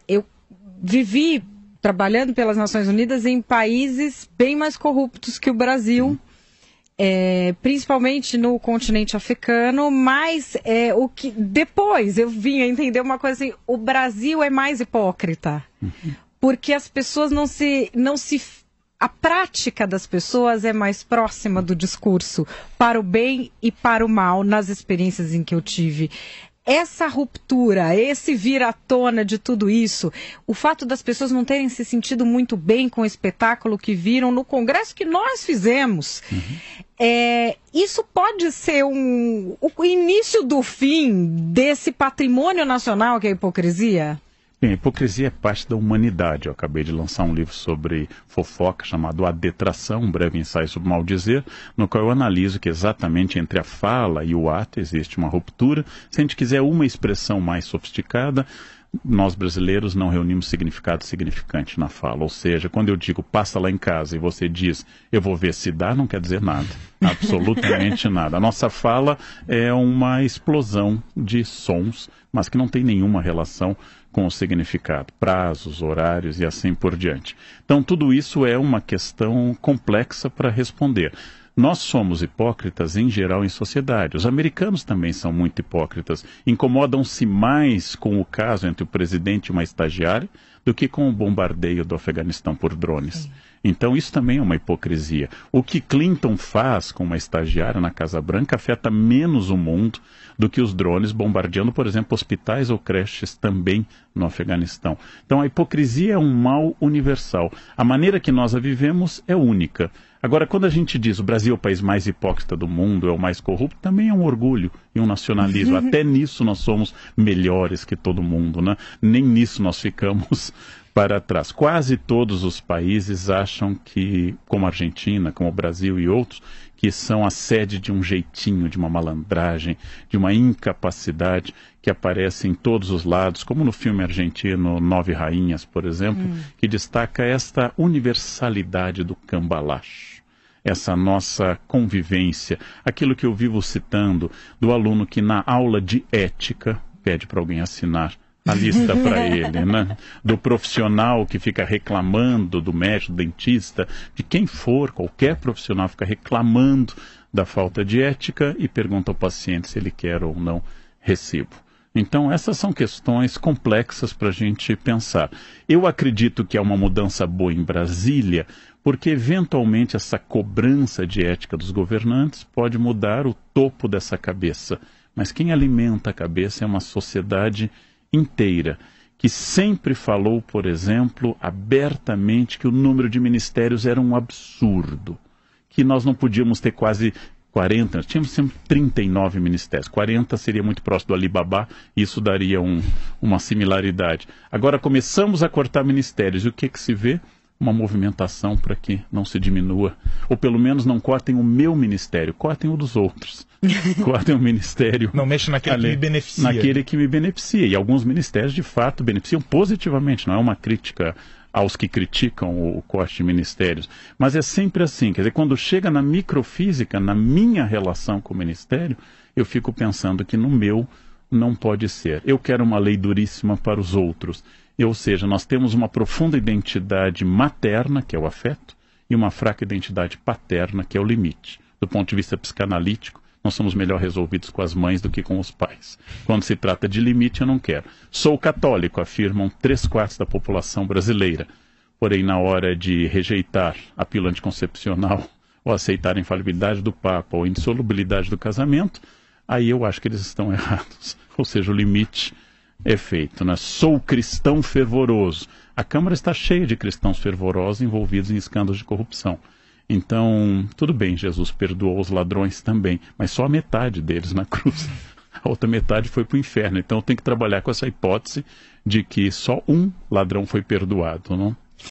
Eu vivi trabalhando pelas Nações Unidas em países bem mais corruptos que o Brasil, principalmente no continente africano, mas o que depois eu vim a entender uma coisa assim: o Brasil é mais hipócrita, porque as pessoas a prática das pessoas é mais próxima do discurso, para o bem e para o mal, nas experiências em que eu tive. Essa ruptura, esse vir à tona de tudo isso, o fato das pessoas não terem se sentido muito bem com o espetáculo que viram no congresso que nós fizemos, isso pode ser o início do fim desse patrimônio nacional que é a hipocrisia? Bem, a hipocrisia é parte da humanidade. Eu acabei de lançar um livro sobre fofoca chamado A Detração, um breve ensaio sobre maldizer, no qual eu analiso que exatamente entre a fala e o ato existe uma ruptura. Se a gente quiser uma expressão mais sofisticada, nós brasileiros não reunimos significado significante na fala. Ou seja, quando eu digo passa lá em casa e você diz eu vou ver se dá, não quer dizer nada. Absolutamente nada. A nossa fala é uma explosão de sons, mas que não tem nenhuma relação com o significado, prazos, horários e assim por diante. Então tudo isso é uma questão complexa para responder. Nós somos hipócritas em geral em sociedade. Os americanos também são muito hipócritas. Incomodam-se mais com o caso entre o presidente e uma estagiária do que com o bombardeio do Afeganistão por drones. Então isso também é uma hipocrisia. O que Clinton faz com uma estagiária na Casa Branca afeta menos o mundo do que os drones bombardeando, por exemplo, hospitais ou creches também no Afeganistão. Então a hipocrisia é um mal universal. A maneira que nós a vivemos é única. Agora, quando a gente diz o Brasil é o país mais hipócrita do mundo, é o mais corrupto, também é um orgulho e um nacionalismo. Até nisso nós somos melhores que todo mundo, né? Nem nisso nós ficamos para trás. Quase todos os países acham que, como a Argentina, como o Brasil e outros, que são a sede de um jeitinho, de uma malandragem, de uma incapacidade que aparece em todos os lados, como no filme argentino Nove Rainhas, por exemplo, que destaca esta universalidade do cambalacho, essa nossa convivência, aquilo que eu vivo citando do aluno que na aula de ética pede para alguém assinar a lista para ele, né? Do profissional que fica reclamando, do médico, do dentista, de quem for, qualquer profissional fica reclamando da falta de ética e pergunta ao paciente se ele quer ou não recibo. Então essas são questões complexas para a gente pensar. Eu acredito que é uma mudança boa em Brasília, porque eventualmente essa cobrança de ética dos governantes pode mudar o topo dessa cabeça. Mas quem alimenta a cabeça é uma sociedade inteira, que sempre falou, por exemplo, abertamente que o número de ministérios era um absurdo, que nós não podíamos ter quase 40, tínhamos sempre 39 ministérios, 40 seria muito próximo do Alibaba, isso daria uma similaridade. Agora começamos a cortar ministérios, e o que se vê? Uma movimentação para que não se diminua, ou pelo menos não cortem o meu ministério, cortem o dos outros. Cortem o ministério. Não mexa naquele que me beneficia. Naquele que me beneficia. E alguns ministérios, de fato, beneficiam positivamente. Não é uma crítica aos que criticam o corte de ministérios. Mas é sempre assim. Quer dizer, quando chega na microfísica, na minha relação com o ministério, eu fico pensando que no meu não pode ser. Eu quero uma lei duríssima para os outros. Ou seja, nós temos uma profunda identidade materna, que é o afeto, e uma fraca identidade paterna, que é o limite. Do ponto de vista psicanalítico, nós somos melhor resolvidos com as mães do que com os pais. Quando se trata de limite, eu não quero. Sou católico, afirmam 3/4 da população brasileira. Porém, na hora de rejeitar a pílula anticoncepcional, ou aceitar a infalibilidade do Papa, ou a indissolubilidade do casamento, aí eu acho que eles estão errados. Ou seja, o limite é feito, né? Sou cristão fervoroso. A Câmara está cheia de cristãos fervorosos envolvidos em escândalos de corrupção. Então, tudo bem, Jesus perdoou os ladrões também, mas só a metade deles na cruz. A outra metade foi para o inferno. Então, tem que trabalhar com essa hipótese de que só um ladrão foi perdoado, não?